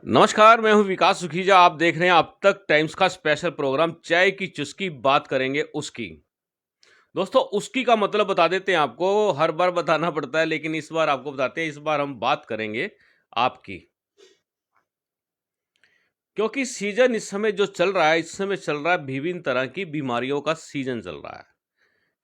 नमस्कार, मैं हूँ विकास सुखीजा। आप देख रहे हैं अब तक टाइम्स का स्पेशल प्रोग्राम चाय की चुस्की, बात करेंगे उसकी। दोस्तों, उसकी का मतलब बता देते हैं आपको, हर बार बताना पड़ता है लेकिन इस बार आपको बताते हैं, इस बार हम बात करेंगे आपकी। क्योंकि सीजन इस समय जो चल रहा है, इस समय चल रहा है विभिन्न तरह की बीमारियों का सीजन चल रहा है।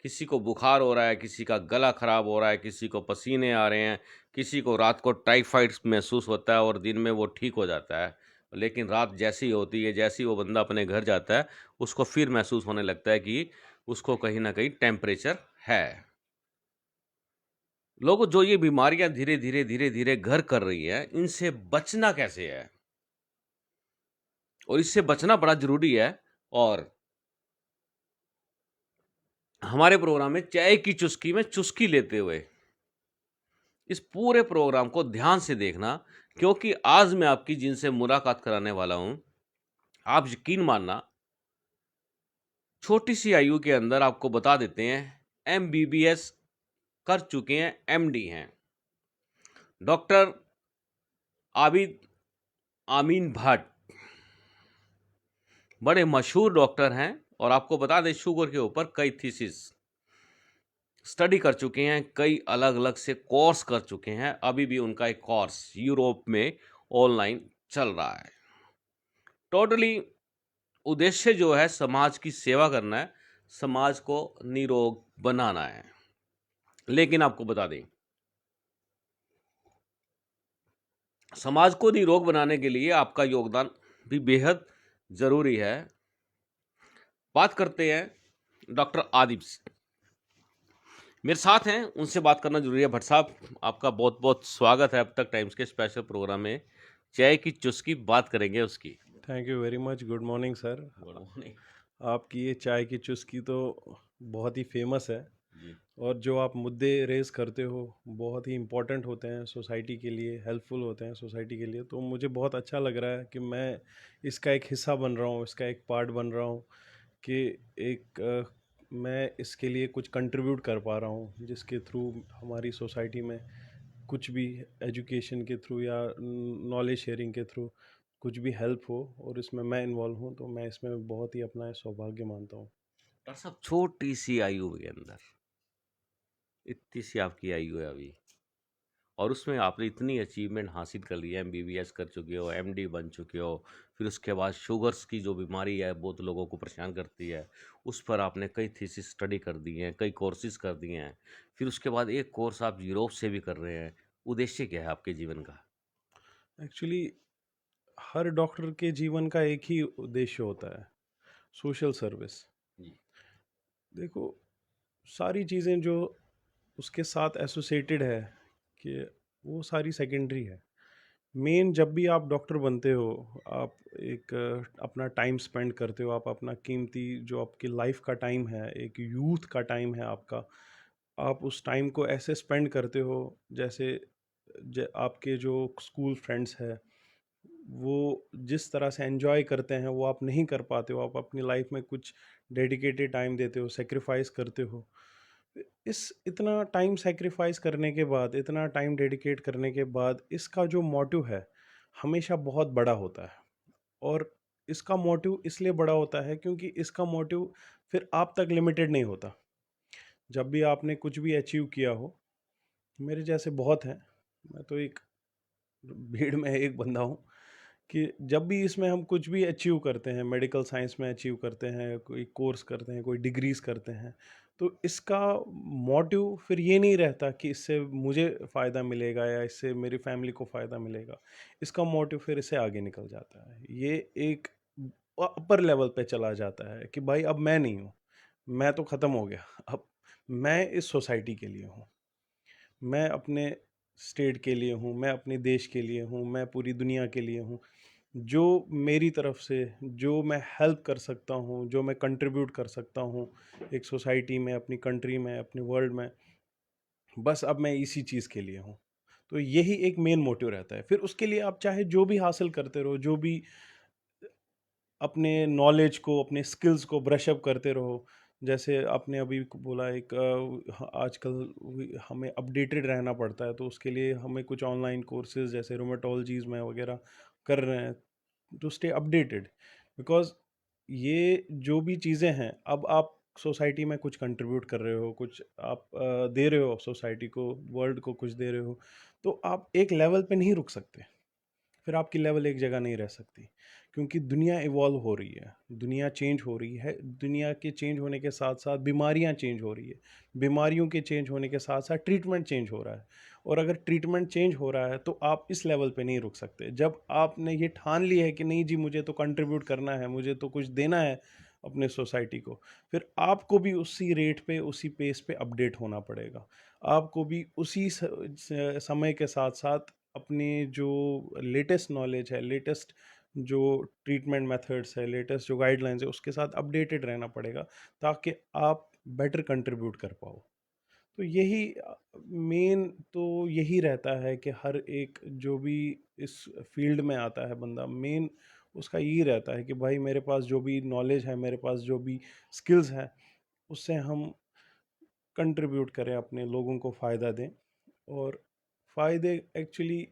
किसी को बुखार हो रहा है, किसी का गला खराब हो रहा है, किसी को पसीने आ रहे हैं, किसी को रात को टाइफाइड महसूस होता है और दिन में वो ठीक हो जाता है। लेकिन रात जैसी होती है, जैसे ही वो बंदा अपने घर जाता है, उसको फिर महसूस होने लगता है कि उसको कहीं न कहीं टेम्परेचर है। लोगों, जो ये बीमारियाँ धीरे-धीरे घर कर रही हैं, इनसे बचना कैसे है? और इससे बचना बड़ा ज़रूरी है। और हमारे प्रोग्राम में चाय की चुस्की में चुस्की लेते हुए इस पूरे प्रोग्राम को ध्यान से देखना, क्योंकि आज मैं आपकी जिनसे मुलाकात कराने वाला हूं, आप यकीन मानना, छोटी सी आयु के अंदर आपको बता देते हैं, एमबीबीएस कर चुके हैं, एमडी हैं, डॉक्टर आबिद आमीन भट्ट। बड़े मशहूर डॉक्टर हैं और आपको बता दें, शुगर के ऊपर कई थीसिस स्टडी कर चुके हैं, कई अलग अलग से कोर्स कर चुके हैं। अभी भी उनका एक कोर्स यूरोप में ऑनलाइन चल रहा है। टोटली उद्देश्य जो है समाज की सेवा करना है, समाज को निरोग बनाना है। लेकिन आपको बता दें, समाज को निरोग बनाने के लिए आपका योगदान भी बेहद जरूरी है। बात करते हैं डॉक्टर आदिब से, मेरे साथ हैं, उनसे बात करना जरूरी है। भट्ट साहब, आपका बहुत बहुत स्वागत है अब तक टाइम्स के स्पेशल प्रोग्राम में। चाय की चुस्की, बात करेंगे उसकी। Thank you very much. Good morning sir. Good morning आपकी ये चाय की चुस्की तो बहुत ही फेमस है जी। और जो आप मुद्दे रेज करते हो बहुत ही इम्पोर्टेंट होते हैं सोसाइटी के लिए, हेल्पफुल होते हैं सोसाइटी के लिए। तो मुझे बहुत अच्छा लग रहा है कि मैं इसका एक हिस्सा बन रहा हूँ, इसका एक पार्ट बन रहा हूँ कि मैं इसके लिए कुछ कंट्रीब्यूट कर पा रहा हूँ, जिसके थ्रू हमारी सोसाइटी में कुछ भी एजुकेशन के थ्रू या नॉलेज शेयरिंग के थ्रू कुछ भी हेल्प हो और इसमें मैं इन्वॉल्व हूँ, तो मैं इसमें बहुत ही अपना सौभाग्य मानता हूँ। डॉक्टर साहब, छोटी सी आयु के अंदर, इतनी सी आपकी आयु है अभी, और उसमें आपने इतनी अचीवमेंट हासिल कर ली है, एमबीबीएस कर चुके हो, एमडी बन चुके हो, फिर उसके बाद शुगर्स की जो बीमारी है बहुत लोगों को परेशान करती है, उस पर आपने कई थीसिस स्टडी कर दी हैं, कई कोर्सेज कर दिए हैं, फिर उसके बाद एक कोर्स आप यूरोप से भी कर रहे हैं। उद्देश्य क्या है आपके जीवन का? एक्चुअली हर डॉक्टर के जीवन का एक ही उद्देश्य होता है, सोशल सर्विस। जी। देखो, सारी चीज़ें जो उसके साथ एसोसिएटेड है कि वो सारी सेकेंडरी है। मेन जब भी आप डॉक्टर बनते हो, आप एक अपना टाइम स्पेंड करते हो, आप अपना कीमती जो आपकी लाइफ का टाइम है, एक यूथ का टाइम है आपका, आप उस टाइम को ऐसे स्पेंड करते हो जैसे आपके जो स्कूल फ्रेंड्स हैं वो जिस तरह से एंजॉय करते हैं वो आप नहीं कर पाते हो। आप अपनी लाइफ में कुछ डेडिकेटेड टाइम देते हो, सेक्रीफाइस करते हो। इस इतना टाइम सेक्रीफाइस करने के बाद, इतना टाइम डेडिकेट करने के बाद, इसका जो मोटिव है हमेशा बहुत बड़ा होता है। और इसका मोटिव इसलिए बड़ा होता है क्योंकि इसका मोटिव फिर आप तक लिमिटेड नहीं होता। जब भी आपने कुछ भी अचीव किया हो, मेरे जैसे बहुत हैं, मैं तो एक भीड़ में एक बंदा हूँ, कि जब भी इसमें हम कुछ भी अचीव करते हैं, मेडिकल साइंस में अचीव करते हैं, कोई कोर्स करते हैं, कोई डिग्रीज करते हैं, तो इसका मोटिव फिर ये नहीं रहता कि इससे मुझे फ़ायदा मिलेगा या इससे मेरी फैमिली को फ़ायदा मिलेगा। इसका मोटिव फिर इससे आगे निकल जाता है। ये एक अपर लेवल पे चला जाता है कि भाई अब मैं नहीं हूँ, मैं तो ख़त्म हो गया, अब मैं इस सोसाइटी के लिए हूँ, मैं अपने स्टेट के लिए हूँ, मैं अपने देश के लिए हूँ, मैं पूरी दुनिया के लिए हूँ। जो मेरी तरफ से जो मैं हेल्प कर सकता हूँ, जो मैं कंट्रीब्यूट कर सकता हूँ एक सोसाइटी में, अपनी कंट्री में, अपने वर्ल्ड में, बस अब मैं इसी चीज़ के लिए हूँ। तो यही एक मेन मोटिव रहता है। फिर उसके लिए आप चाहे जो भी हासिल करते रहो, जो भी अपने नॉलेज को, अपने स्किल्स को ब्रश अप करते रहो, जैसे आपने अभी बोला एक आजकल हमें अपडेटेड रहना पड़ता है, तो उसके लिए हमें कुछ ऑनलाइन कोर्सेज जैसे रोमेटोलॉजीज में वगैरह कर रहे हैं टू स्टे अपडेटेड। बिकॉज ये जो भी चीज़ें हैं, अब आप सोसाइटी में कुछ कंट्रीब्यूट कर रहे हो, कुछ आप दे रहे हो सोसाइटी को, वर्ल्ड को कुछ दे रहे हो, तो आप एक लेवल पे नहीं रुक सकते, फिर आपकी लेवल एक जगह नहीं रह सकती, क्योंकि दुनिया इवॉल्व हो रही है, दुनिया चेंज हो रही है। दुनिया के चेंज होने के साथ साथ बीमारियां चेंज हो रही है, बीमारियों के चेंज होने के साथ साथ ट्रीटमेंट चेंज हो रहा है। और अगर ट्रीटमेंट चेंज हो रहा है तो आप इस लेवल पे नहीं रुक सकते। जब आपने ये ठान लिया है कि नहीं जी, मुझे तो कंट्रीब्यूट करना है, मुझे तो कुछ देना है अपने सोसाइटी को, फिर आपको भी उसी रेट पे, उसी पेस पे अपडेट होना पड़ेगा। आपको भी उसी समय के साथ साथ अपने जो लेटेस्ट नॉलेज है, लेटेस्ट जो ट्रीटमेंट मेथड्स है, लेटेस्ट जो गाइडलाइंस है, उसके साथ अपडेटेड रहना पड़ेगा, ताकि आप बेटर कंट्रीब्यूट कर पाओ। तो यही मेन तो यही रहता है कि हर एक जो भी इस फील्ड में आता है बंदा, मेन उसका यही रहता है कि भाई मेरे पास जो भी नॉलेज है, मेरे पास जो भी स्किल्स हैं, उससे हम कंट्रीब्यूट करें, अपने लोगों को फ़ायदा दें। और फ़ायदे एक्चुअली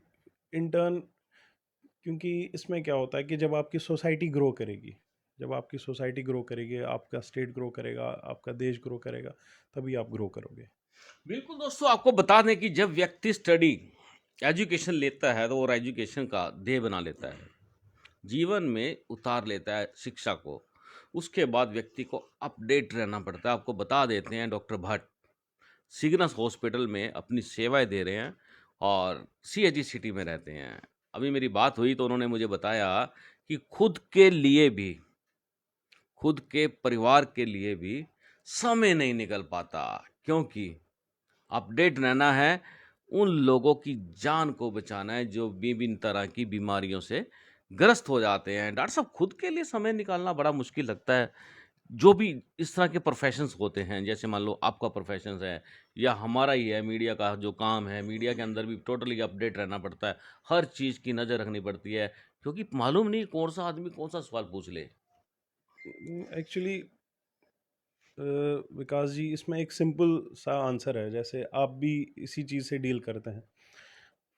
इंटर्न, क्योंकि इसमें क्या होता है कि जब आपकी सोसाइटी ग्रो करेगी, जब आपकी सोसाइटी ग्रो करेगी, आपका स्टेट ग्रो करेगा, आपका देश ग्रो करेगा, तभी आप ग्रो करोगे। बिल्कुल दोस्तों, आपको बता दें कि जब व्यक्ति स्टडी एजुकेशन लेता है तो और एजुकेशन का ध्येय बना लेता है, जीवन में उतार लेता है शिक्षा को, उसके बाद व्यक्ति को अपडेट रहना पड़ता है। आपको बता देते हैं, डॉक्टर भट्ट सिग्नस हॉस्पिटल में अपनी सेवाएं दे रहे हैं और सीएचई सिटी में रहते हैं। अभी मेरी बात हुई तो उन्होंने मुझे बताया कि खुद के लिए भी, खुद के परिवार के लिए भी समय नहीं निकल पाता, क्योंकि अपडेट रहना है, उन लोगों की जान को बचाना है जो विभिन्न तरह की बीमारियों से ग्रस्त हो जाते हैं। डॉक्टर साहब, खुद के लिए समय निकालना बड़ा मुश्किल लगता है। जो भी इस तरह के प्रोफेशंस होते हैं, जैसे मान लो आपका प्रोफेशन है या हमारा ही है, मीडिया का जो काम है, मीडिया के अंदर भी टोटली अपडेट रहना पड़ता है, हर चीज़ की नज़र रखनी पड़ती है, क्योंकि मालूम नहीं कौन सा आदमी कौन सा सवाल पूछ ले। एक्चुअली विकास जी, इसमें एक सिंपल सा आंसर है। जैसे आप भी इसी चीज़ से डील करते हैं।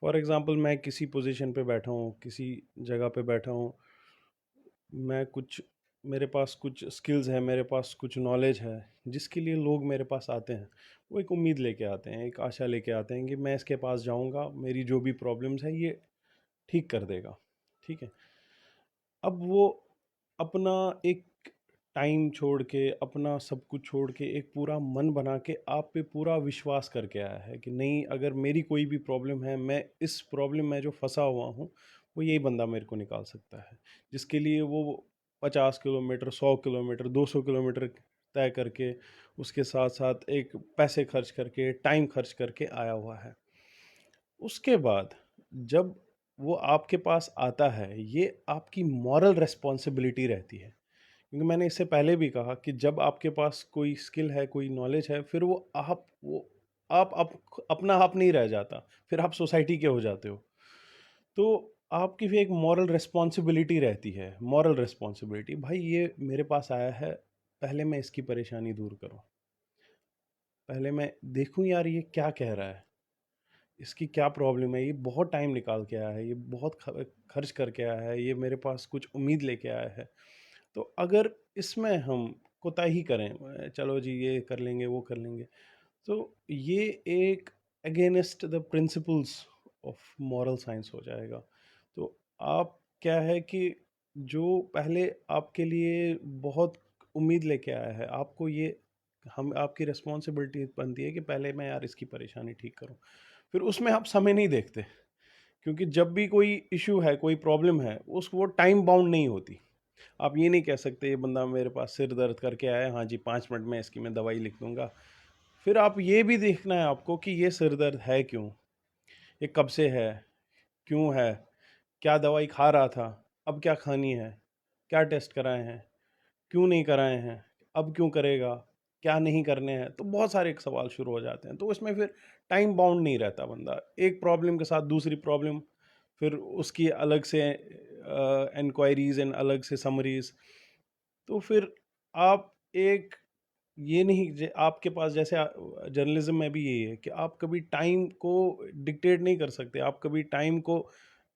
फॉर एग्जांपल, मैं किसी पोजीशन पे बैठा हूँ, किसी जगह पे बैठा हूँ, मैं कुछ, मेरे पास कुछ स्किल्स हैं, मेरे पास कुछ नॉलेज है, जिसके लिए लोग मेरे पास आते हैं। वो एक उम्मीद लेके आते हैं, एक आशा लेके आते हैं कि मैं इसके पास जाऊंगा, मेरी जो भी प्रॉब्लम्स है ये ठीक कर देगा। ठीक है। अब वो अपना एक टाइम छोड़ के, अपना सब कुछ छोड़ के, एक पूरा मन बना के आप पे पूरा विश्वास करके आया है कि नहीं, अगर मेरी कोई भी प्रॉब्लम है, मैं इस प्रॉब्लम में जो फंसा हुआ हूँ, वो यही बंदा मेरे को निकाल सकता है। जिसके लिए वो 50 किलोमीटर, 100 किलोमीटर, 200 किलोमीटर तय करके, उसके साथ साथ एक पैसे खर्च करके, टाइम खर्च करके आया हुआ है। उसके बाद जब वो आपके पास आता है, ये आपकी मॉरल रिस्पॉन्सिबिलिटी रहती है। क्योंकि मैंने इससे पहले भी कहा कि जब आपके पास कोई स्किल है, कोई नॉलेज है, फिर आप अपना आप नहीं रह जाता, फिर आप सोसाइटी के हो जाते हो। तो आपकी भी एक मॉरल रिस्पॉन्सिबिलिटी रहती है। मॉरल रिस्पॉन्सिबिलिटी, भाई ये मेरे पास आया है, पहले मैं इसकी परेशानी दूर करूं, पहले मैं देखूं यार ये क्या कह रहा है, इसकी क्या प्रॉब्लम है, ये बहुत टाइम निकाल के आया है, ये बहुत खर्च करके आया है, ये मेरे पास कुछ उम्मीद लेके आया है। तो अगर इसमें हम कोताही करें, चलो जी ये कर लेंगे, वो कर लेंगे, तो ये एक against the principles of moral science हो जाएगा। तो आप, क्या है कि जो पहले आपके लिए बहुत उम्मीद लेके आया है, आपको ये, हम आपकी रिस्पॉन्सिबिलिटी बनती है कि पहले मैं यार इसकी परेशानी ठीक करूं। फिर उसमें आप समय नहीं देखते, क्योंकि जब भी कोई इशू है, कोई प्रॉब्लम है, उस वो टाइम बाउंड नहीं होती। आप ये नहीं कह सकते ये बंदा मेरे पास सिर दर्द करके आया है, हाँ जी 5 मिनट में इसकी मैं दवाई लिख दूंगा। फिर आप ये भी देखना है आपको कि ये सिर दर्द है क्यों, ये कब से है, क्यों है, क्या दवाई खा रहा था, अब क्या खानी है, क्या टेस्ट कराए हैं, क्यों नहीं कराए हैं, अब क्यों करेगा, क्या नहीं करने हैं। तो बहुत सारे एक सवाल शुरू हो जाते हैं। तो इसमें फिर टाइम बाउंड नहीं रहता बंदा, एक प्रॉब्लम के साथ दूसरी प्रॉब्लम, फिर उसकी अलग से इंक्वायरीज एंड अलग से समरीज। तो फिर आप एक ये नहीं आपके पास जैसे जर्नलिज्म में भी यही है कि आप कभी टाइम को डिक्टेट नहीं कर सकते, आप कभी टाइम को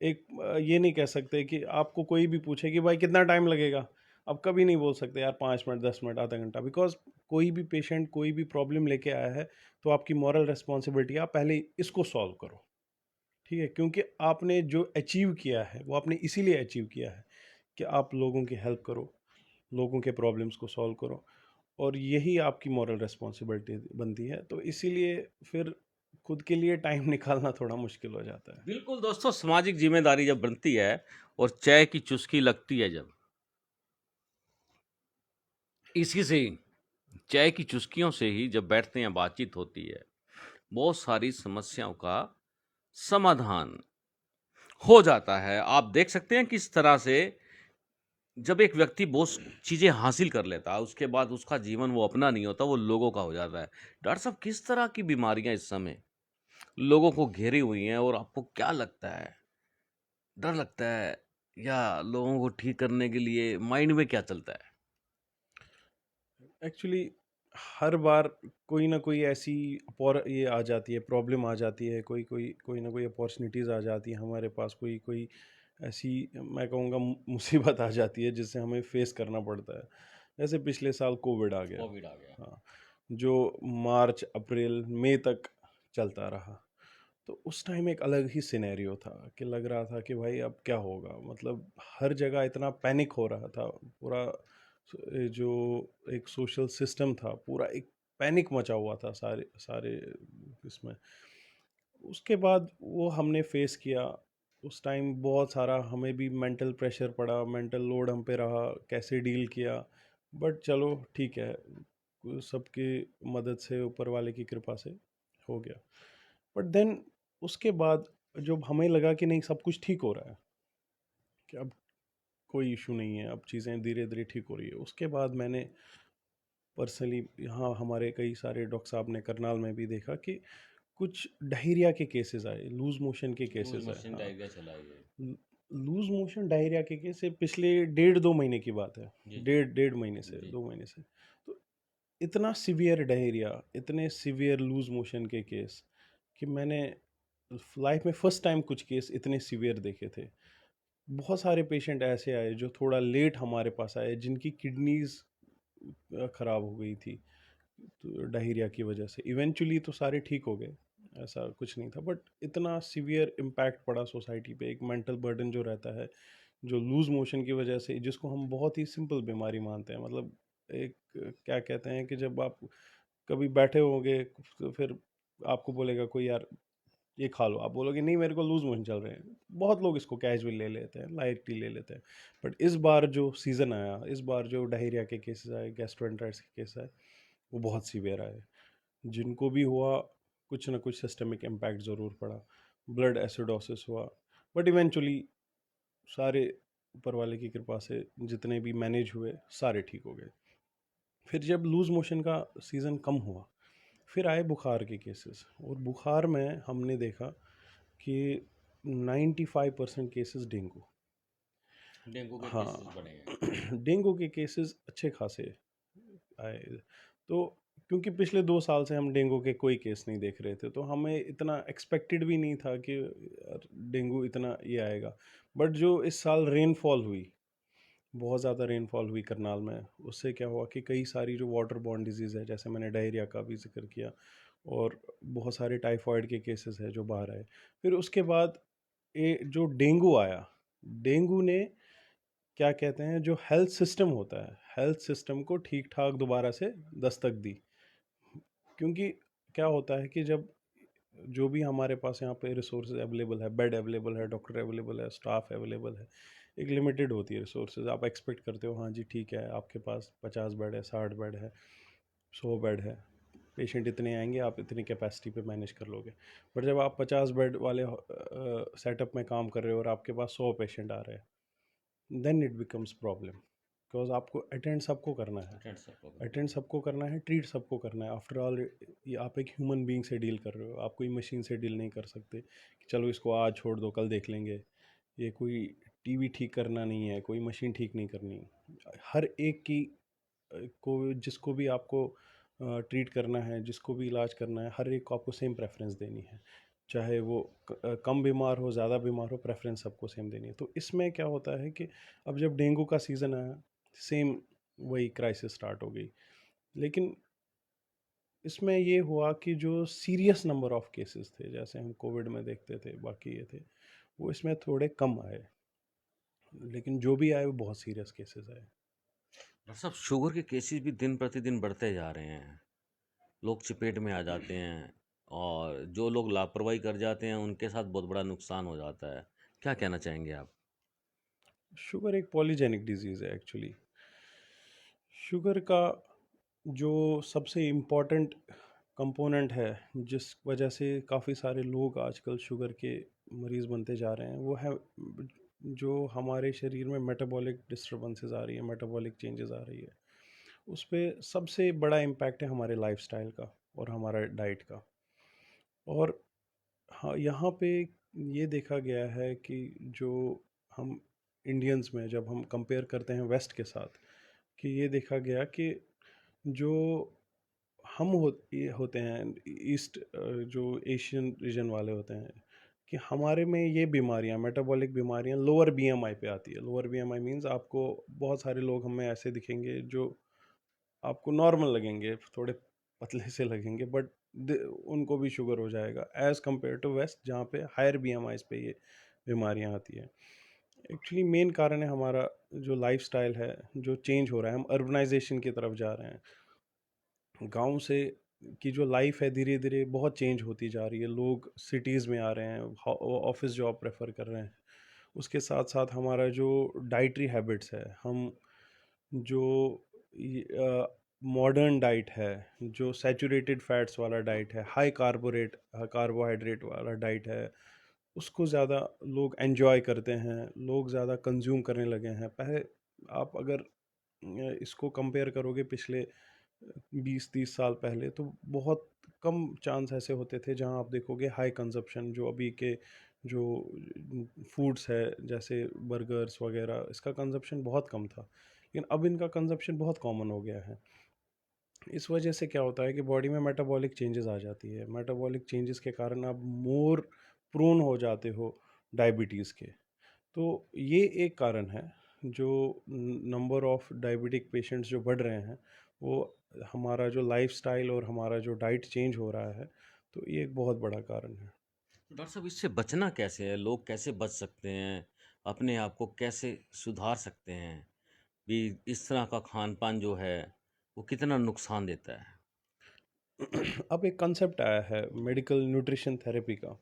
एक ये नहीं कह सकते कि आपको कोई भी पूछे कि भाई कितना टाइम लगेगा, आप कभी नहीं बोल सकते यार 5 मिनट 10 मिनट आधा घंटा, बिकॉज कोई भी पेशेंट कोई भी प्रॉब्लम लेके आया है तो आपकी मॉरल रिस्पॉन्सिबिलिटी आप पहले इसको सॉल्व करो। ठीक है, क्योंकि आपने जो अचीव किया है वो आपने इसीलिए अचीव किया है कि आप लोगों की हेल्प करो, लोगों के प्रॉब्लम्स को सॉल्व करो, और यही आपकी मॉरल रिस्पॉन्सिबिलिटी बनती है। तो इसीलिए फिर खुद के लिए टाइम निकालना थोड़ा मुश्किल हो जाता है। बिल्कुल दोस्तों, सामाजिक जिम्मेदारी जब बनती है और चाय की चुस्की लगती है जब, इसी से ही, चाय की चुस्कियों से ही जब बैठते हैं बातचीत होती है, बहुत सारी समस्याओं का समाधान हो जाता है। आप देख सकते हैं किस तरह से जब एक व्यक्ति बहुत चीज़ें हासिल कर लेता है, उसके बाद उसका जीवन वो अपना नहीं होता, वो लोगों का हो जाता है। डॉक्टर साहब, किस तरह की बीमारियां इस समय लोगों को घेरी हुई हैं और आपको क्या लगता है, डर लगता है या लोगों को ठीक करने के लिए माइंड में क्या चलता है? एक्चुअली हर बार कोई ना कोई ऐसी ये आ जाती है, प्रॉब्लम आ जाती है, कोई कोई कोई ना कोई अपॉर्चुनिटीज़ आ जाती है हमारे पास, कोई कोई ऐसी, मैं कहूँगा, मुसीबत आ जाती है जिससे हमें फेस करना पड़ता है। जैसे पिछले साल कोविड आ गया। कोविड आ गया। हाँ, जो मार्च अप्रैल मई तक चलता रहा, तो उस टाइम एक अलग ही सिनेरियो था कि लग रहा था कि भाई अब क्या होगा, मतलब हर जगह इतना पैनिक हो रहा था, पूरा जो एक सोशल सिस्टम था पूरा एक पैनिक मचा हुआ था सारे सारे इसमें। उसके बाद वो हमने फेस किया। उस टाइम बहुत सारा हमें भी मेंटल प्रेशर पड़ा, मेंटल लोड हम पे रहा, कैसे डील किया। बट चलो ठीक है, सबकी मदद से, ऊपर वाले की कृपा से हो गया। बट देन उसके बाद जब हमें लगा कि नहीं सब कुछ ठीक हो रहा है, कि अब कोई इशू नहीं है, अब चीज़ें धीरे धीरे ठीक हो रही है, उसके बाद मैंने पर्सनली यहाँ हमारे कई सारे डॉक्टर साहब ने करनाल में भी देखा कि कुछ डायरिया के केसेस आए, लूज मोशन के लूज केसेस आए। मोशन हाँ, डायरिया चला ये। लूज मोशन डायरिया के केस ये पिछले 1.5-2 महीने की बात है। जी जी। डेढ़ डेढ़ महीने से, जी। 2 महीने से। तो इतना सीवियर डायरिया, इतने सीवियर लूज मोशन के केस कि मैंने लाइफ में फर्स्ट टाइम कुछ केस इतने सीवियर देखे थे। बहुत सारे पेशेंट ऐसे आए जो थोड़ा लेट हमारे पास आए, जिनकी किडनीज खराब हो गई थी तो डायरिया की वजह से। इवेंचुअली तो सारे ठीक हो गए, ऐसा कुछ नहीं था, बट इतना सीवियर इम्पैक्ट पड़ा सोसाइटी पे, एक मेंटल बर्डन जो रहता है, जो लूज मोशन की वजह से, जिसको हम बहुत ही सिंपल बीमारी मानते हैं, मतलब एक क्या कहते हैं कि जब आप कभी बैठे होंगे तो फिर आपको बोलेगा कोई यार ये खा लो, आप बोलोगे नहीं मेरे को लूज मोशन चल रहे हैं, बहुत लोग इसको कैजुअल ले लेते हैं, लाइटली ले लेते हैं। बट इस बार जो सीज़न आया, इस बार जो डायरिया के केसेस आए, गैस्ट्रोएंटराइटिस के केस आए, वो बहुत सीवियर आए। जिनको भी हुआ कुछ ना कुछ सिस्टमिक इम्पैक्ट ज़रूर पड़ा, ब्लड एसिडोसिस हुआ। बट इवेंचुअली सारे ऊपर वाले की कृपा से जितने भी मैनेज हुए सारे ठीक हो गए। फिर जब लूज मोशन का सीज़न कम हुआ, फिर आए बुखार के केसेस, और बुखार में हमने देखा कि 95% केसेस डेंगू। डेंगू के केसेस हाँ, बढ़े हैं। डेंगू के केसेस अच्छे खासे आए। तो क्योंकि पिछले 2 साल से हम डेंगू के कोई केस नहीं देख रहे थे, तो हमें इतना एक्सपेक्टेड भी नहीं था कि यार डेंगू इतना ये आएगा। बट जो इस साल रेनफॉल हुई, बहुत ज़्यादा रेनफॉल हुई करनाल में, उससे क्या हुआ कि कई सारी जो वाटर बॉर्न डिजीज़ है, जैसे मैंने डायरिया का भी जिक्र किया, और बहुत सारे टाइफाइड के केसेस हैं जो बाहर आए। फिर उसके बाद जो डेंगू आया, डेंगू ने क्या कहते हैं, जो हेल्थ सिस्टम होता है, हेल्थ सिस्टम को ठीक ठाक दोबारा से दस्तक दी। क्योंकि क्या होता है कि जब जो भी हमारे पास यहाँ पे रिसोर्सेज अवेलेबल है, बेड अवेलेबल है, डॉक्टर अवेलेबल है, स्टाफ अवेलेबल है, एक लिमिटेड होती है रिसोर्सेज। आप एक्सपेक्ट करते हो हाँ जी ठीक है, आपके पास 50 बेड है, 60 बेड है, 100 बेड है, पेशेंट इतने आएंगे, आप इतनी कैपेसिटी पे मैनेज कर लोगे। बट जब आप 50 बेड वाले सेटअप में काम कर रहे हो और आपके पास 100 पेशेंट आ रहे हैं, then it becomes problem, because आपको अटेंड सबको करना है, अटेंड सबको करना अटेंड सबको करना है, ट्रीट सबको करना है। आफ्टर ऑल ये आप एक ह्यूमन बीइंग से डील कर रहे हो, आप कोई मशीन से डील नहीं कर सकते कि चलो इसको आज छोड़ दो कल देख लेंगे। ये कोई टीवी ठीक करना नहीं है, कोई मशीन ठीक नहीं करनी। हर एक की को जिसको भी आपको ट्रीट करना है, जिसको भी इलाज करना है, हर एक को आपको सेम प्रेफरेंस देनी है। चाहे वो कम बीमार हो, ज़्यादा बीमार हो, प्रेफरेंस सबको सेम देनी है। तो इसमें क्या होता है कि अब जब डेंगू का सीज़न आया, सेम वही क्राइसिस स्टार्ट हो गई। लेकिन इसमें ये हुआ कि जो सीरियस नंबर ऑफ केसेस थे, जैसे हम कोविड में देखते थे, बाकी ये थे, वो इसमें थोड़े कम आए। लेकिन जो भी आए वो बहुत सीरियस केसेस आए। डॉक्टर साहब, शुगर के केसेस भी दिन प्रतिदिन बढ़ते जा रहे हैं। लोग चपेट में आ जाते हैं, और जो लोग लापरवाही कर जाते हैं उनके साथ बहुत बड़ा नुकसान हो जाता है। क्या कहना चाहेंगे आप? शुगर एक पॉलीजेनिक डिजीज़ है एक्चुअली। शुगर का जो सबसे इम्पोर्टेंट कंपोनेंट है, जिस वजह से काफ़ी सारे लोग आजकल शुगर के मरीज़ बनते जा रहे हैं, वो है जो हमारे शरीर में मेटाबॉलिक डिस्टर्बेंसेस आ रही है, मेटाबॉलिक चेंजेस आ रही है। उस पे सबसे बड़ा इम्पैक्ट है हमारे लाइफस्टाइल का और हमारा डाइट का। और हाँ, यहाँ पे ये देखा गया है कि जो हम इंडियंस में जब हम कंपेयर करते हैं वेस्ट के साथ, कि ये देखा गया कि जो हम ये होते हैं ईस्ट, जो एशियन रीजन वाले होते हैं, कि हमारे में ये बीमारियां, मेटाबॉलिक बीमारियां लोअर बीएमआई पे आती है। लोअर बीएमआई मींस आपको बहुत सारे लोग हमें ऐसे दिखेंगे जो आपको नॉर्मल लगेंगे, थोड़े पतले से लगेंगे, बट उनको भी शुगर हो जाएगा, एज कम्पेयर टू वेस्ट जहाँ पे हायर बीएमआईज पे ये बीमारियां आती है। एक्चुअली मेन कारण है हमारा जो लाइफस्टाइल है, जो चेंज हो रहा है। हम अर्बनाइजेशन की तरफ जा रहे हैं। गांव से की जो लाइफ है धीरे धीरे बहुत चेंज होती जा रही है। लोग सिटीज़ में आ रहे हैं, ऑफिस जॉब प्रेफर कर रहे हैं। उसके साथ साथ हमारा जो डाइटरी हैबिट्स है, हम जो मॉडर्न डाइट है, जो सैचुरेटेड फैट्स वाला डाइट है, हाई कार्बोहाइड्रेट वाला डाइट है, उसको ज़्यादा लोग एंजॉय करते हैं, लोग ज़्यादा कंज्यूम करने लगे हैं। पहले आप अगर इसको कंपेयर करोगे पिछले 20-30 साल पहले, तो बहुत कम चांस ऐसे होते थे जहां आप देखोगे हाई कंजप्शन। जो अभी के जो फूड्स है, जैसे बर्गर्स वगैरह, इसका कंजप्शन बहुत कम था, लेकिन अब इनका कंजप्शन बहुत कॉमन हो गया है। इस वजह से क्या होता है कि बॉडी में मेटाबॉलिक चेंजेस आ जाती है। मेटाबॉलिक चेंजेस के कारण आप मोर प्रोन हो जाते हो डायबिटीज़ के। तो ये एक कारण है। जो नंबर ऑफ डायबिटिक पेशेंट्स जो बढ़ रहे हैं, वो हमारा जो लाइफस्टाइल और हमारा जो डाइट चेंज हो रहा है, तो ये एक बहुत बड़ा कारण है। तो डॉक्टर साहब, इससे बचना कैसे है? लोग कैसे बच सकते हैं? अपने आप को कैसे सुधार सकते हैं भी? इस तरह का खान पान जो है वो कितना नुकसान देता है? अब एक कंसेप्ट आया है मेडिकल न्यूट्रिशन थेरेपी का।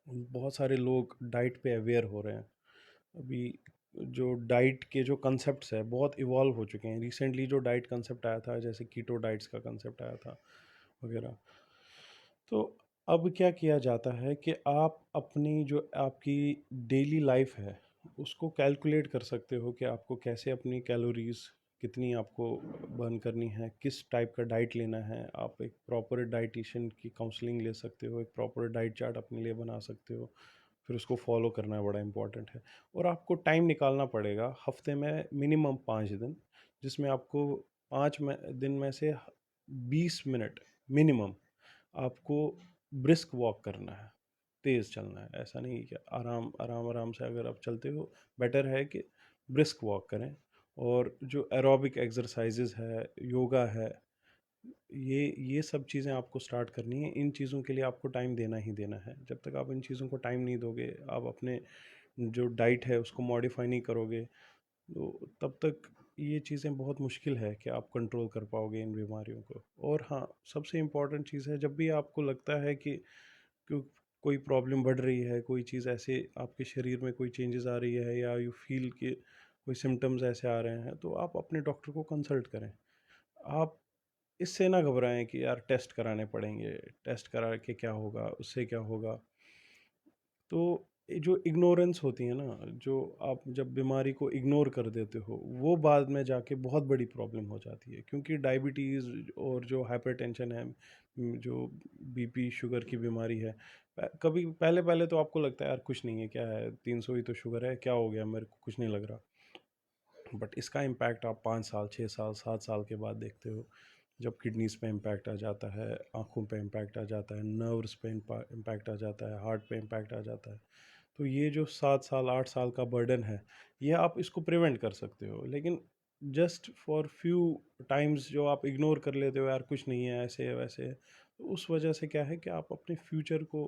बहुत सारे लोग डाइट पे अवेयर हो रहे हैं अभी। जो डाइट के जो कंसेप्ट्स है बहुत इवॉल्व हो चुके हैं। रिसेंटली जो डाइट कंसेप्ट आया था, जैसे कीटो डाइट्स का कंसेप्ट आया था वगैरह। तो अब क्या किया जाता है कि आप अपनी जो आपकी डेली लाइफ है, उसको कैलकुलेट कर सकते हो कि आपको कैसे अपनी कैलोरीज कितनी आपको बर्न करनी है, किस टाइप का डाइट लेना है। आप एक प्रॉपर डाइटिशियन की काउंसलिंग ले सकते हो, एक प्रॉपर डाइट चार्ट अपने लिए बना सकते हो, फिर उसको फॉलो करना बड़ा इंपॉर्टेंट है। और आपको टाइम निकालना पड़ेगा हफ्ते में मिनिमम 5 दिन, जिसमें आपको 5 दिन में से 20 मिनट मिनिमम आपको ब्रिस्क वॉक करना है, तेज़ चलना है। ऐसा नहीं कि आराम आराम आराम से अगर आप चलते हो, बेटर है कि ब्रिस्क वॉक करें। और जो एरोबिक एक्सरसाइजेज है, योगा है, ये सब चीज़ें आपको स्टार्ट करनी है। इन चीज़ों के लिए आपको टाइम देना ही देना है। जब तक आप इन चीज़ों को टाइम नहीं दोगे, आप अपने जो डाइट है उसको मॉडिफाई नहीं करोगे, तो तब तक ये चीज़ें बहुत मुश्किल है कि आप कंट्रोल कर पाओगे इन बीमारियों को। और हाँ, सबसे इम्पॉर्टेंट चीज़ है, जब भी आपको लगता है कि क्यों कोई प्रॉब्लम बढ़ रही है, कोई चीज़ ऐसे आपके शरीर में कोई चेंजेस आ रही है, या यू फील कि कोई सिम्टम्स ऐसे आ रहे हैं, तो आप अपने डॉक्टर को कंसल्ट करें। आप इससे ना घबराएं कि यार टेस्ट कराने पड़ेंगे, टेस्ट करा के क्या होगा, उससे क्या होगा। तो ये जो इग्नोरेंस होती है ना, जो आप जब बीमारी को इग्नोर कर देते हो, वो बाद में जाके बहुत बड़ी प्रॉब्लम हो जाती है। क्योंकि डायबिटीज़ और जो हाइपरटेंशन है, जो बीपी शुगर की बीमारी है, कभी पहले पहले तो आपको लगता है यार कुछ नहीं है, क्या है, 300 ही तो शुगर है, क्या हो गया, मेरे को कुछ नहीं लग रहा। बट इसका इम्पैक्ट आप 5 साल, 6 साल, 7 साल के बाद देखते हो, जब किडनीज़ पे इम्पैक्ट आ जाता है, आँखों पे इम्पैक्ट आ जाता है, नर्व्स पे इम्पैक्ट आ जाता है, हार्ट पे इम्पैक्ट आ जाता है। तो ये जो 7 साल, 8 साल का बर्डन है, ये आप इसको प्रिवेंट कर सकते हो। लेकिन जस्ट फॉर फ्यू टाइम्स जो आप इग्नोर कर लेते हो, यार कुछ नहीं है, ऐसे है, वैसे है, तो उस वजह से क्या है कि आप अपने फ्यूचर को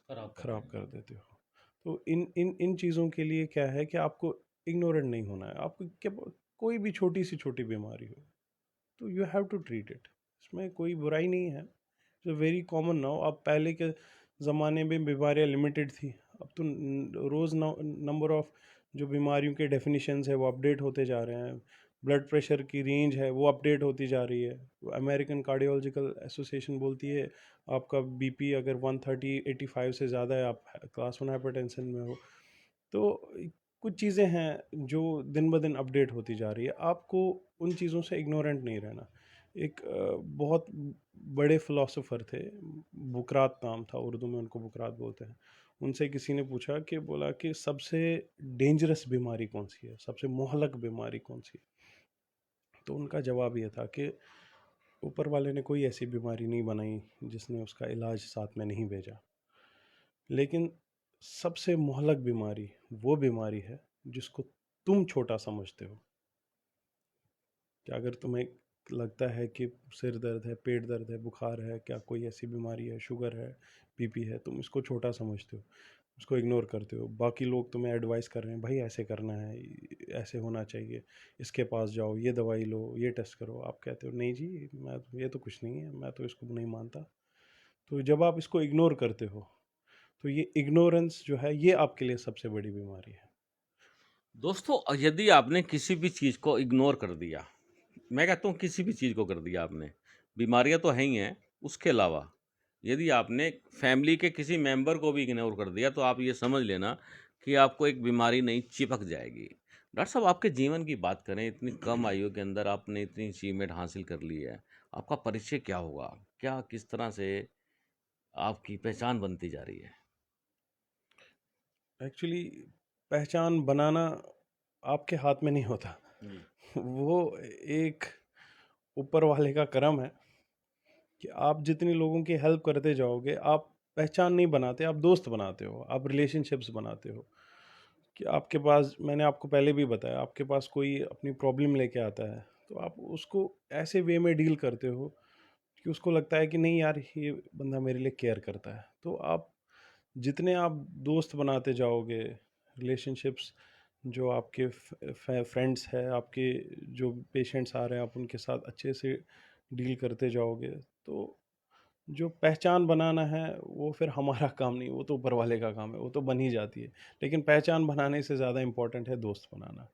खराब कर रहे ख़राब हैं। कर देते हो। तो इन चीज़ों के लिए क्या है कि आपको इग्नोरेंट नहीं होना है। आपको क्या, कोई भी छोटी से छोटी बीमारी हो, तो you have to treat it. इसमें कोई बुराई नहीं है। जो वेरी कॉमन नाउ, अब पहले के ज़माने में बीमारियाँ लिमिटेड थी, अब तो रोज़ नंबर ऑफ जो बीमारियों के डेफिनेशंस है वो अपडेट होते जा रहे हैं। ब्लड प्रेशर की रेंज है वो अपडेट होती जा रही है। अमेरिकन कार्डियोलॉजिकल एसोसिएशन बोलती है आपका बीपी अगर 130/85 से ज़्यादा है, आप क्लास 1 हाइपरटेंशन में हो। तो कुछ चीज़ें हैं जो दिन ब दिन अपडेट होती जा रही है। आपको उन चीज़ों से इग्नोरेंट नहीं रहना। एक बहुत बड़े फ़िलॉसफ़र थे, बुकरात नाम था, उर्दू में उनको बुकरात बोलते हैं। उनसे किसी ने पूछा कि, बोला कि सबसे डेंजरस बीमारी कौन-सी है? सबसे मुहलक बीमारी कौन-सी है? तो उनका जवाब ये था कि ऊपर वाले ने कोई ऐसी बीमारी नहीं बनाई जिसने उसका इलाज साथ में नहीं भेजा। लेकिन सबसे मुहलक बीमारी वो बीमारी है जिसको तुम छोटा समझते हो। कि अगर तुम्हें लगता है कि सिर दर्द है, पेट दर्द है, बुखार है, क्या कोई ऐसी बीमारी है, शुगर है, बीपी है, तुम इसको छोटा समझते हो, उसको इग्नोर करते हो। बाकी लोग तुम्हें एडवाइस कर रहे हैं, भाई ऐसे करना है, ऐसे होना चाहिए, इसके पास जाओ, ये दवाई लो, ये टेस्ट करो। आप कहते हो नहीं जी, मैं ये तो कुछ नहीं है, मैं तो इसको नहीं मानता। तो जब आप इसको इग्नोर करते हो, तो ये इग्नोरेंस जो है, ये आपके लिए सबसे बड़ी बीमारी है। दोस्तों, यदि आपने किसी भी चीज़ को इग्नोर कर दिया, मैं कहता हूँ किसी भी चीज़ को कर दिया आपने, बीमारियाँ तो हैं ही हैं, उसके अलावा यदि आपने फैमिली के किसी मेंबर को भी इग्नोर कर दिया, तो आप ये समझ लेना कि आपको एक बीमारी नहीं चिपक जाएगी। डॉक्टर साहब, आपके जीवन की बात करें, इतनी कम आयु के अंदर आपने इतनी अचीवमेंट हासिल कर ली है, आपका परिचय क्या होगा? क्या किस तरह से आपकी पहचान बनती जा रही है? एक्चुअली पहचान बनाना आपके हाथ में नहीं होता। जी। वो एक ऊपर वाले का करम है कि आप जितने लोगों की हेल्प करते जाओगे, आप पहचान नहीं बनाते, आप दोस्त बनाते हो, आप रिलेशनशिप्स बनाते हो। कि आपके पास, मैंने आपको पहले भी बताया, आपके पास कोई अपनी प्रॉब्लम लेके आता है, तो आप उसको ऐसे वे में डील करते हो कि उसको लगता है कि नहीं यार, ये बंदा मेरे लिए केयर करता है। तो आप जितने आप दोस्त बनाते जाओगे, रिलेशनशिप्स, जो आपके फ्रेंड्स हैं, आपके जो पेशेंट्स आ रहे हैं, आप उनके साथ अच्छे से डील करते जाओगे, तो जो पहचान बनाना है वो फिर हमारा काम नहीं, वो तो ऊपर वाले का काम है, वो तो बन ही जाती है। लेकिन पहचान बनाने से ज़्यादा इम्पोर्टेंट है दोस्त बनाना।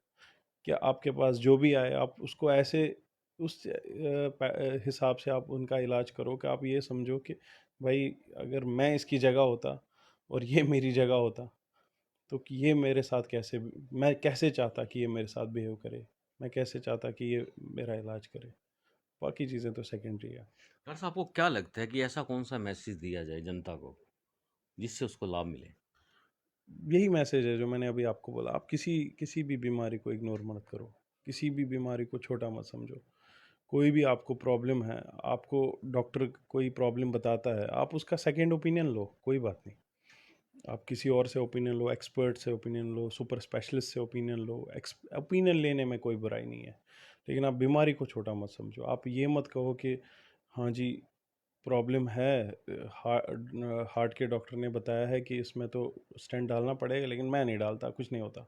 कि आपके पास जो भी आए, आप उसको ऐसे उस हिसाब से आप उनका इलाज करो कि आप ये समझो कि भाई, अगर मैं इसकी जगह होता और ये मेरी जगह होता, तो कि ये मेरे साथ कैसे, मैं कैसे चाहता कि ये मेरे साथ बिहेव करे, मैं कैसे चाहता कि ये मेरा इलाज करे। बाकी चीज़ें तो सेकेंडरी है। डॉक्टर साहब, आपको क्या लगता है कि ऐसा कौन सा मैसेज दिया जाए जनता को जिससे उसको लाभ मिले? यही मैसेज है जो मैंने अभी आपको बोला। आप किसी किसी भी बीमारी को इग्नोर मत करो, किसी भी बीमारी को छोटा मत समझो। कोई भी आपको प्रॉब्लम है, आपको डॉक्टर कोई प्रॉब्लम बताता है, आप उसका सेकंड ओपिनियन लो, कोई बात नहीं। आप किसी और से ओपिनियन लो, एक्सपर्ट से ओपिनियन लो, सुपर स्पेशलिस्ट से ओपिनियन लो। ओपिनियन लेने में कोई बुराई नहीं है, लेकिन आप बीमारी को छोटा मत समझो। आप ये मत कहो कि हाँ जी, प्रॉब्लम है, हार्ट के डॉक्टर ने बताया है कि इसमें तो स्टेंट डालना पड़ेगा, लेकिन मैं नहीं डालता, कुछ नहीं होता।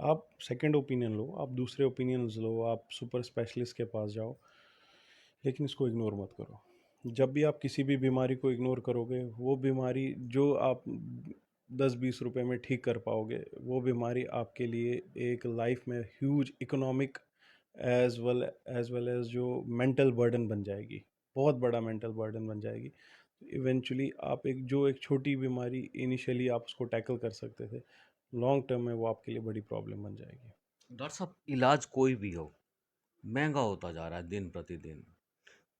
आप सेकंड ओपिनियन लो, आप दूसरे ओपिनियंस लो, आप सुपर स्पेशलिस्ट के पास जाओ, लेकिन इसको इग्नोर मत करो। जब भी आप किसी भी बीमारी को इग्नोर करोगे, वो बीमारी जो आप 10-20 रुपए में ठीक कर पाओगे, वो बीमारी आपके लिए एक लाइफ में huge economic as well as जो मेंटल बर्डन बन जाएगी, बहुत बड़ा मेंटल बर्डन बन जाएगी। इवेंचुअली आप एक छोटी बीमारी इनिशियली आप उसको टैकल कर सकते थे, लॉन्ग टर्म में वो आपके लिए बड़ी प्रॉब्लम बन जाएगी। डॉक्टर साहब, इलाज कोई भी हो, महंगा होता जा रहा है दिन प्रतिदिन।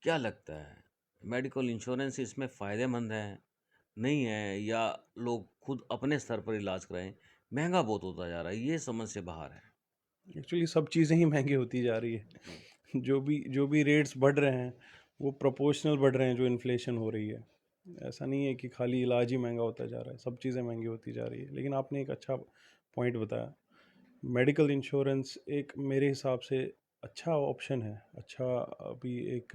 क्या लगता है, मेडिकल इंश्योरेंस इसमें फ़ायदेमंद है, नहीं है, या लोग खुद अपने स्तर पर इलाज कराएं? महंगा बहुत होता जा रहा है, ये समझ से बाहर है। एक्चुअली सब चीज़ें ही महंगी होती जा रही हुँ। है। जो भी रेट्स बढ़ रहे हैं, वो प्रोपोर्शनल बढ़ रहे हैं जो इन्फ्लेशन हो रही है। ऐसा नहीं है कि खाली इलाज ही महँगा होता जा रहा है, सब चीज़ें महँगी होती जा रही है। लेकिन आपने एक अच्छा पॉइंट बताया, मेडिकल इंश्योरेंस एक मेरे हिसाब से अच्छा ऑप्शन है। अच्छा, अभी एक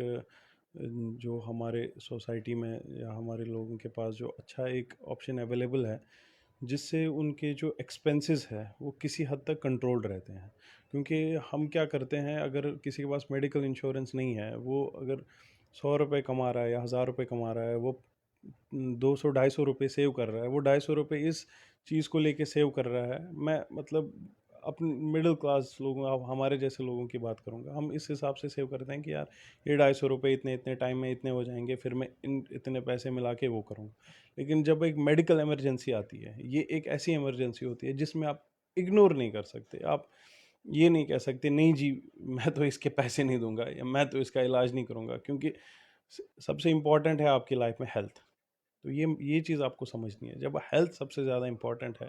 जो हमारे सोसाइटी में या हमारे लोगों के पास जो अच्छा एक ऑप्शन अवेलेबल है, जिससे उनके जो एक्सपेंसेस है वो किसी हद तक कंट्रोल्ड रहते हैं। क्योंकि हम क्या करते हैं, अगर किसी के पास मेडिकल इंश्योरेंस नहीं है, वो अगर 100 रुपये कमा रहा है या 1000 रुपये कमा रहा है, वो 200 250 रुपये सेव कर रहा है, वो 250 रुपये इस चीज़ को लेके सेव कर रहा है। मैं मतलब अपने मिडिल क्लास लोगों, अब हमारे जैसे लोगों की बात करूँगा, हम इस हिसाब से सेव करते हैं कि यार ये 250 रुपये इतने इतने टाइम में इतने हो जाएंगे, फिर मैं इन इतने पैसे मिला के वो करूँगा। लेकिन जब एक मेडिकल इमरजेंसी आती है, ये एक ऐसी इमरजेंसी होती है जिसमें आप इग्नोर नहीं कर सकते। आप ये नहीं कह सकते नहीं जी, मैं तो इसके पैसे नहीं दूंगा या मैं तो इसका इलाज नहीं करूंगा, क्योंकि सबसे इम्पोर्टेंट है आपकी लाइफ में हेल्थ। तो ये चीज़ आपको समझनी है, जब हेल्थ सबसे ज़्यादा इम्पोर्टेंट है,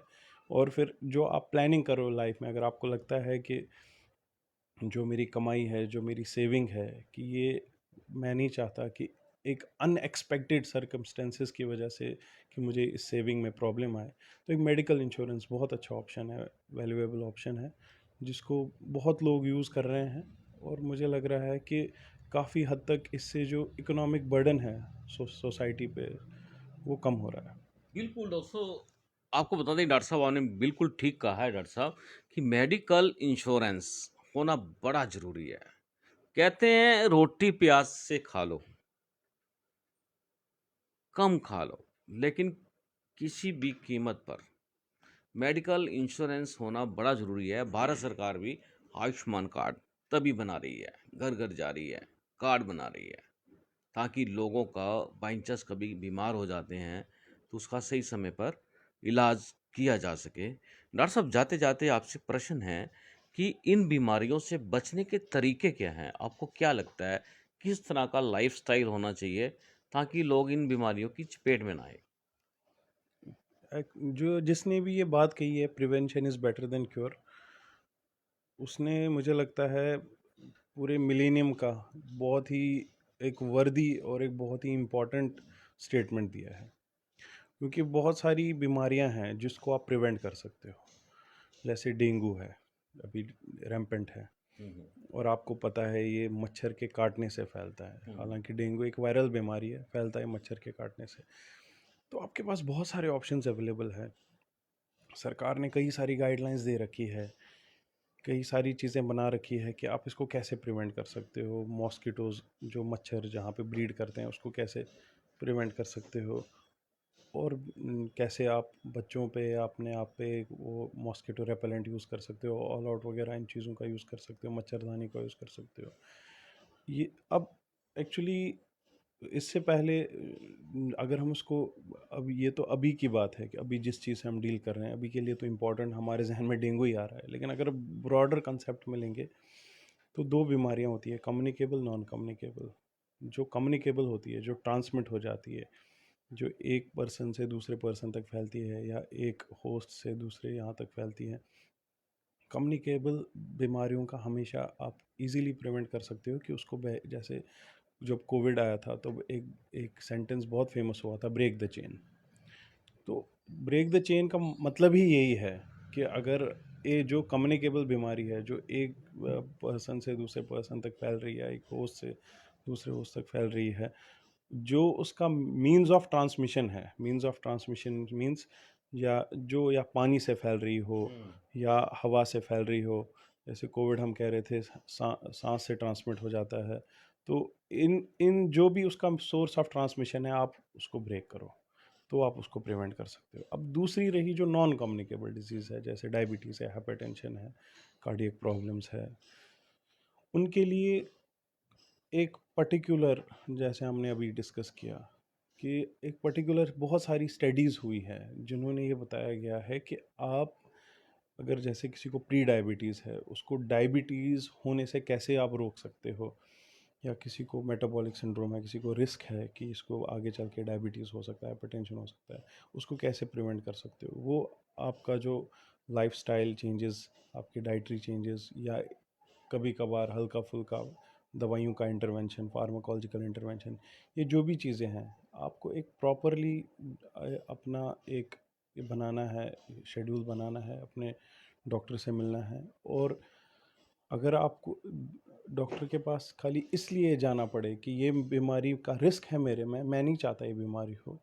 और फिर जो आप प्लानिंग करो लाइफ में, अगर आपको लगता है कि जो मेरी कमाई है, जो मेरी सेविंग है, कि ये मैं नहीं चाहता कि एक अनएक्सपेक्टेड सर्कमस्टेंसेस की वजह से कि मुझे इस सेविंग में प्रॉब्लम आए, तो एक मेडिकल इंश्योरेंस बहुत अच्छा ऑप्शन है, वैल्यूएबल ऑप्शन है, जिसको बहुत लोग यूज़ कर रहे हैं। और मुझे लग रहा है कि काफ़ी हद तक इससे जो इकोनॉमिक बर्डन है सोसाइटी पे, वो कम हो रहा है। बिल्कुल डॉक्टर साहब, आपको बता दें डॉक्टर साहब, आपने बिल्कुल ठीक कहा है डॉक्टर साहब कि मेडिकल इंश्योरेंस होना बड़ा ज़रूरी है। कहते हैं रोटी प्याज से खा लो, कम खा लो, लेकिन किसी भी कीमत पर मेडिकल इंश्योरेंस होना बड़ा ज़रूरी है। भारत सरकार भी आयुष्मान कार्ड तभी बना रही है, घर घर जा रही है, कार्ड बना रही है, ताकि लोगों का बाई चांस कभी बीमार हो जाते हैं तो उसका सही समय पर इलाज किया जा सके। डॉक्टर साहब, जाते जाते आपसे प्रश्न है कि इन बीमारियों से बचने के तरीके क्या हैं? आपको क्या लगता है किस तरह का लाइफस्टाइल होना चाहिए ताकि लोग इन बीमारियों की चपेट में ना आए? जो जिसने भी ये बात कही है, prevention is better than cure, उसने मुझे लगता है पूरे मिलेनियम का बहुत ही एक वर्दी और एक बहुत ही इम्पोर्टेंट स्टेटमेंट दिया है। क्योंकि बहुत सारी बीमारियां हैं जिसको आप प्रिवेंट कर सकते हो, जैसे डेंगू है, अभी रैम्पेंट है, हम्म, और आपको पता है ये मच्छर के काटने से फैलता है। हम्म, हालांकि डेंगू एक वायरल बीमारी है, फैलता है मच्छर के काटने से। तो आपके पास बहुत सारे ऑप्शंस अवेलेबल है। सरकार ने कई सारी गाइडलाइंस दे रखी है, कई सारी चीज़ें बना रखी है कि आप इसको कैसे प्रिवेंट कर सकते हो। मॉस्किटोज़, जो मच्छर जहाँ पे ब्रीड करते हैं, उसको कैसे प्रिवेंट कर सकते हो। और कैसे आप बच्चों पे या अपने आप पे वो मॉस्किटो रेपेलेंट यूज़ कर सकते हो, ऑल आउट वगैरह इन चीज़ों का यूज़ कर सकते हो, मच्छरदानी का यूज़ कर सकते हो। ये अब एक्चुअली इससे पहले अगर हम उसको, अब ये तो अभी की बात है कि अभी जिस चीज़ से हम डील कर रहे हैं, अभी के लिए तो इम्पोर्टेंट हमारे जहन में डेंगू ही आ रहा है। लेकिन अगर ब्रॉडर कंसेप्ट में लेंगे, तो दो बीमारियां होती है, कम्युनिकेबल, नॉन कम्युनिकेबल। जो कम्युनिकेबल होती है, जो ट्रांसमिट हो जाती है, जो एक पर्सन से दूसरे पर्सन तक फैलती है या एक होस्ट से दूसरे यहाँ तक फैलती है, कम्युनिकेबल बीमारियों का हमेशा आप इजीली प्रिवेंट कर सकते हो कि उसको जैसे जब कोविड आया था, तो एक एक सेंटेंस बहुत फेमस हुआ था, ब्रेक द चेन। तो ब्रेक द चेन का मतलब ही यही है कि अगर ये जो कम्युनिकेबल बीमारी है, जो एक पर्सन से दूसरे पर्सन तक फैल रही है, एक होस्ट से दूसरे होस्ट तक फैल रही है, जो उसका मीन्स ऑफ ट्रांसमिशन है, मीन्स ऑफ ट्रांसमिशन मीन्स या पानी से फैल रही हो हम्म, या हवा से फैल रही हो। जैसे कोविड हम कह रहे थे, सांस से ट्रांसमिट हो जाता है। तो इन इन जो भी उसका सोर्स ऑफ ट्रांसमिशन है, आप उसको ब्रेक करो, तो आप उसको प्रिवेंट कर सकते हो। अब दूसरी रही जो नॉन कम्युनिकेबल डिजीज़ है, जैसे डायबिटीज़ है, हाइपरटेंशन है, कार्डियक प्रॉब्लम्स है, उनके लिए एक पर्टिकुलर, जैसे हमने अभी डिस्कस किया, कि एक पर्टिकुलर बहुत सारी स्टडीज़ हुई है जिन्होंने ये बताया गया है कि आप अगर जैसे किसी को प्री डायबिटीज़ है, उसको डायबिटीज़ होने से कैसे आप रोक सकते हो, या किसी को मेटाबॉलिक सिंड्रोम है, किसी को रिस्क है कि इसको आगे चल के डायबिटीज़ हो सकता है, हाइपरटेंशन हो सकता है, उसको कैसे प्रिवेंट कर सकते हो। वो आपका जो लाइफस्टाइल चेंजेस, आपके डाइटरी चेंजेस, या कभी कभार हल्का फुल्का दवाइयों का इंटरवेंशन, फार्माकोलॉजिकल इंटरवेंशन, ये जो भी चीज़ें हैं, आपको एक प्रॉपरली अपना एक ये बनाना है, शेड्यूल बनाना है, अपने डॉक्टर से मिलना है। और अगर आपको डॉक्टर के पास खाली इसलिए जाना पड़े कि ये बीमारी का रिस्क है मेरे में, मैं नहीं चाहता ये बीमारी हो,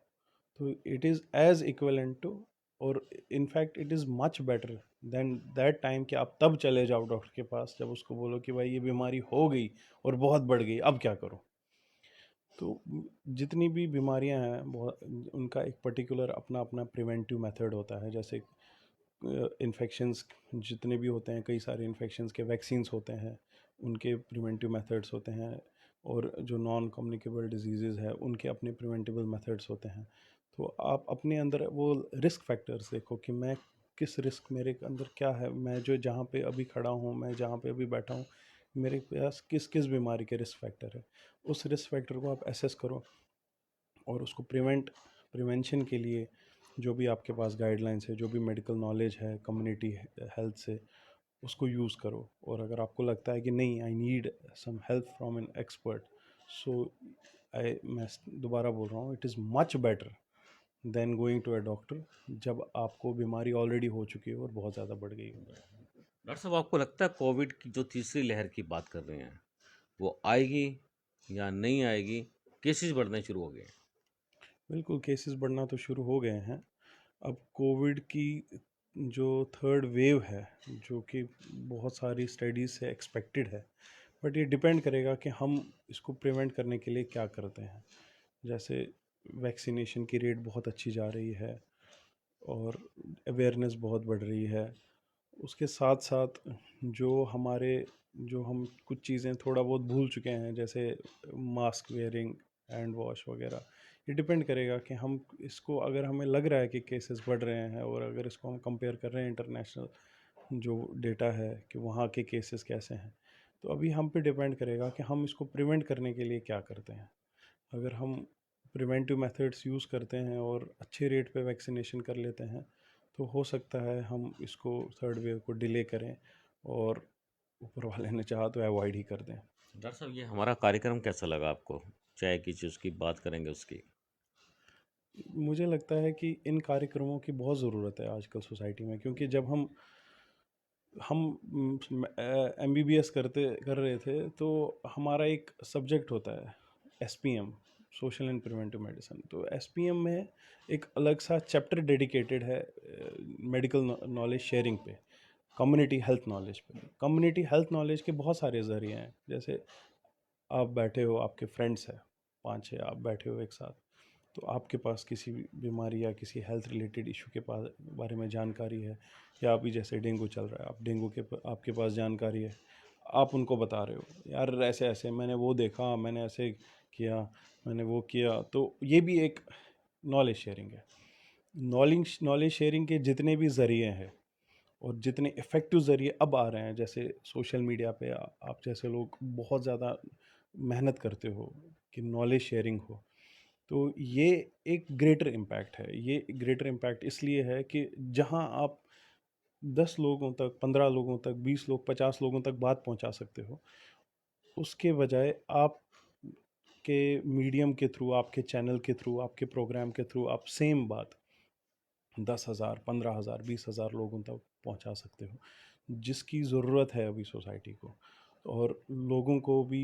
तो it is as equivalent to, और in fact it is much better than that time कि आप तब चले जाओ डॉक्टर के पास जब उसको बोलो कि भाई ये बीमारी हो गई और बहुत बढ़ गई, अब क्या करो। तो जितनी भी बीमारियां हैं, बहुत उनका एक पर्टिकुलर अपना अपना प्रिवेंटिव मेथड होता है। जैसे इन्फेक्शंस जितने भी होते हैं, कई सारे इन्फेक्शंस के वैक्सीन्स होते हैं, उनके प्रिवेंटिव मेथड्स होते हैं। और जो नॉन कम्युनिकेबल डिजीज़ है, उनके अपने प्रिवेंटेबल मेथड्स होते हैं। तो आप अपने अंदर वो रिस्क फैक्टर्स देखो कि मैं किस रिस्क, मेरे अंदर क्या है, मैं जो जहाँ पे अभी खड़ा हूँ, मैं जहाँ पे अभी बैठा हूँ, मेरे पास किस किस बीमारी के रिस्क फैक्टर है। उस रिस्क फैक्टर को आप एसेस करो और उसको प्रिवेंशन के लिए जो भी आपके पास गाइडलाइंस है, जो भी मेडिकल नॉलेज है कम्युनिटी हेल्थ से, उसको यूज़ करो। और अगर आपको लगता है कि नहीं, I need some help from an expert, so मैं दोबारा बोल रहा हूँ, it is much better than going to a doctor जब आपको बीमारी ऑलरेडी हो चुकी है और बहुत ज़्यादा बढ़ गई हो। डॉक्टर साहब, आपको लगता है कोविड की जो तीसरी लहर की बात कर रहे हैं वो आएगी या नहीं आएगी? केसेस बढ़ने शुरू हो गए हैं। बिल्कुल, केसेस बढ़ना तो शुरू हो गए हैं। अब कोविड की जो थर्ड वेव है, जो कि बहुत सारी स्टडीज़ से एक्सपेक्टेड है, बट ये डिपेंड करेगा कि हम इसको प्रिवेंट करने के लिए क्या करते हैं। जैसे वैक्सीनेशन की रेट बहुत अच्छी जा रही है और अवेयरनेस बहुत बढ़ रही है। उसके साथ साथ जो हमारे जो हम कुछ चीज़ें थोड़ा बहुत भूल चुके हैं, जैसे मास्क वेयरिंग, हैंड वॉश वगैरह, ये डिपेंड करेगा कि हम इसको, अगर हमें लग रहा है कि केसेस बढ़ रहे हैं और अगर इसको हम कंपेयर कर रहे हैं इंटरनेशनल जो डेटा है कि वहाँ के केसेस कैसे हैं, तो अभी हम पे डिपेंड करेगा कि हम इसको प्रिवेंट करने के लिए क्या करते हैं। अगर हम प्रिवेंटिव मेथड्स यूज़ करते हैं और अच्छे रेट पे वैक्सीनेशन कर लेते हैं, तो हो सकता है हम इसको थर्ड वेव को डिले करें और ऊपर वाले ने चाहा तो अवॉइड ही कर दें। डॉक्टर साहब, ये हमारा कार्यक्रम कैसा लगा आपको? चाहे किसी चीज़ की बात करेंगे उसकी। मुझे लगता है कि इन कार्यक्रमों की बहुत ज़रूरत है आजकल सोसाइटी में, क्योंकि जब हम एमबीबीएस कर रहे थे, तो हमारा एक सब्जेक्ट होता है SPM, social and preventive medicine. तो एसपीएम में एक अलग सा चैप्टर डेडिकेटेड है मेडिकल नॉलेज शेयरिंग पे, कम्युनिटी हेल्थ नॉलेज पे। कम्युनिटी हेल्थ नॉलेज के बहुत सारे ज़रिए हैं। जैसे आप बैठे हो, आपके फ्रेंड्स हैं, 5-6 आप बैठे हो एक साथ, तो आपके पास किसी भी बीमारी या किसी हेल्थ रिलेटेड इशू के पास बारे में जानकारी है, या अभी जैसे डेंगू चल रहा है, आप डेंगू के आपके पास जानकारी है, आप उनको बता रहे हो, यार ऐसे ऐसे मैंने वो देखा, मैंने ऐसे किया, मैंने वो किया। तो ये भी एक नॉलेज शेयरिंग है। नॉलेज शेयरिंग के जितने भी ज़रिए हैं और जितने इफ़ेक्टिव ज़रिए अब आ रहे हैं, जैसे सोशल मीडिया पे आप जैसे लोग बहुत ज़्यादा मेहनत करते हो कि नॉलेज शेयरिंग हो, तो ये एक ग्रेटर इम्पैक्ट है। ये ग्रेटर इम्पैक्ट इसलिए है कि जहाँ आप 10 लोगों तक, 15 लोगों तक, 20 लोग, 50 लोगों तक बात पहुँचा सकते हो, उसके बजाय आप के मीडियम के थ्रू, आपके चैनल के थ्रू, आपके प्रोग्राम के थ्रू आप सेम बात 10,000, 15,000, 20,000 लोगों तक पहुंचा सकते हो, जिसकी ज़रूरत है अभी सोसाइटी को। और लोगों को भी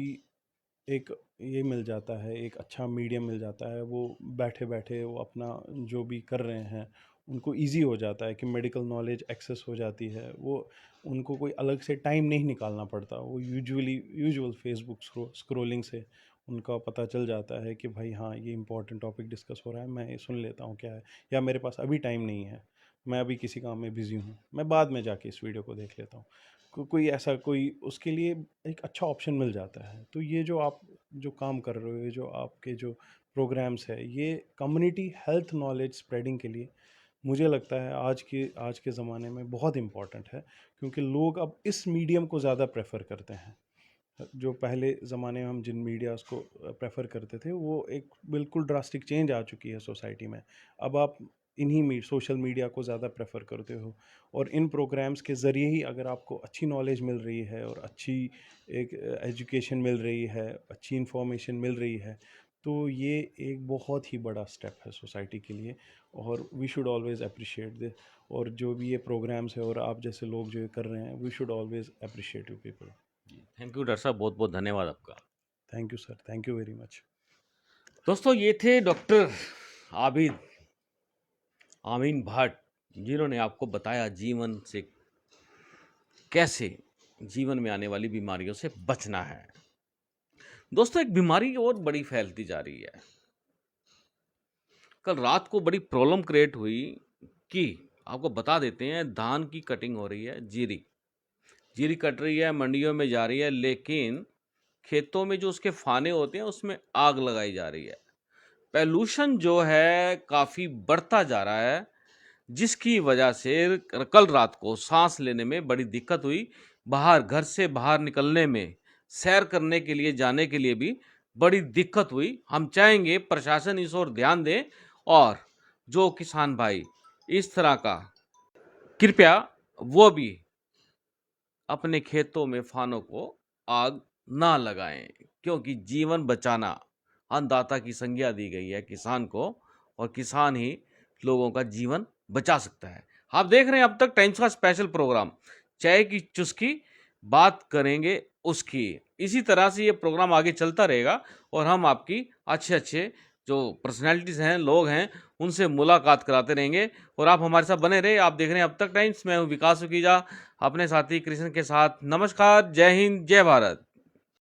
एक ये मिल जाता है, एक अच्छा मीडियम मिल जाता है, वो बैठे बैठे वो अपना जो भी कर रहे हैं, उनको इजी हो जाता है कि मेडिकल नॉलेज एक्सेस हो जाती है। वो उनको कोई अलग से टाइम नहीं निकालना पड़ता, वो यूजुअल फेसबुक स्क्रोलिंग से उनका पता चल जाता है कि भाई हाँ, ये इंपॉर्टेंट टॉपिक डिस्कस हो रहा है, मैं ये सुन लेता हूँ क्या है, या मेरे पास अभी टाइम नहीं है, मैं अभी किसी काम में बिज़ी हूँ, मैं बाद में जाके इस वीडियो को देख लेता हूँ। कोई ऐसा कोई उसके लिए एक अच्छा ऑप्शन मिल जाता है। तो ये जो आप जो काम कर रहे हो, ये जो आपके जो प्रोग्राम्स है, ये कम्युनिटी हेल्थ नॉलेज स्प्रेडिंग के लिए मुझे लगता है आज के ज़माने में बहुत इम्पॉर्टेंट है, क्योंकि लोग अब इस मीडियम को ज़्यादा प्रेफर करते हैं। जो पहले ज़माने में हम जिन मीडियाज़ को प्रेफर करते थे, वो एक बिल्कुल ड्रास्टिक चेंज आ चुकी है सोसाइटी में। अब आप इन्हीं सोशल मीडिया को ज़्यादा प्रेफर करते हो, और इन प्रोग्राम्स के ज़रिए ही अगर आपको अच्छी नॉलेज मिल रही है और अच्छी एक एजुकेशन मिल रही है, अच्छी इंफॉर्मेशन मिल रही है, तो ये एक बहुत ही बड़ा स्टेप है सोसाइटी के लिए, और we should always appreciate this. और जो भी ये प्रोग्राम्स है और आप जैसे लोग जो ये कर रहे हैं, we should always appreciate you people. Thank you doctor साहब, बहुत बहुत धन्यवाद आपका। Thank you sir, thank you very much. दोस्तों, ये थे डॉक्टर आबिद आमीन भट्ट, जिन्होंने आपको बताया जीवन से कैसे जीवन में आने वाली बीमारियों से बचना है। दोस्तों, एक बीमारी और बड़ी फैलती जा रही है। कल रात को बड़ी प्रॉब्लम क्रिएट हुई कि आपको बता देते हैं, धान की कटिंग हो रही है, जीरी कट रही है, मंडियों में जा रही है, लेकिन खेतों में जो उसके फाने होते हैं उसमें आग लगाई जा रही है। पॉल्यूशन जो है काफ़ी बढ़ता जा रहा है, जिसकी वजह से कल रात को सांस लेने में बड़ी दिक्कत हुई। घर से बाहर निकलने में, सैर करने के लिए जाने के लिए भी बड़ी दिक्कत हुई। हम चाहेंगे प्रशासन इस ओर ध्यान दे, और जो किसान भाई इस तरह का, कृपया वो भी अपने खेतों में फानों को आग ना लगाएं, क्योंकि जीवन बचाना अन्नदाता की संज्ञा दी गई है किसान को, और किसान ही लोगों का जीवन बचा सकता है। आप देख रहे हैं अब तक टाइम्स का स्पेशल प्रोग्राम, चाय की चुस्की, बात करेंगे उसकी। इसी तरह से ये प्रोग्राम आगे चलता रहेगा, और हम आपकी अच्छे अच्छे जो पर्सनैलिटीज़ हैं, लोग हैं, उनसे मुलाकात कराते रहेंगे, और आप हमारे साथ बने रहे। आप देख रहे हैं अब तक टाइम्स। मैं हूँ विकास सुकीजा, अपने साथी कृष्ण के साथ। नमस्कार, जय हिंद, जय भारत।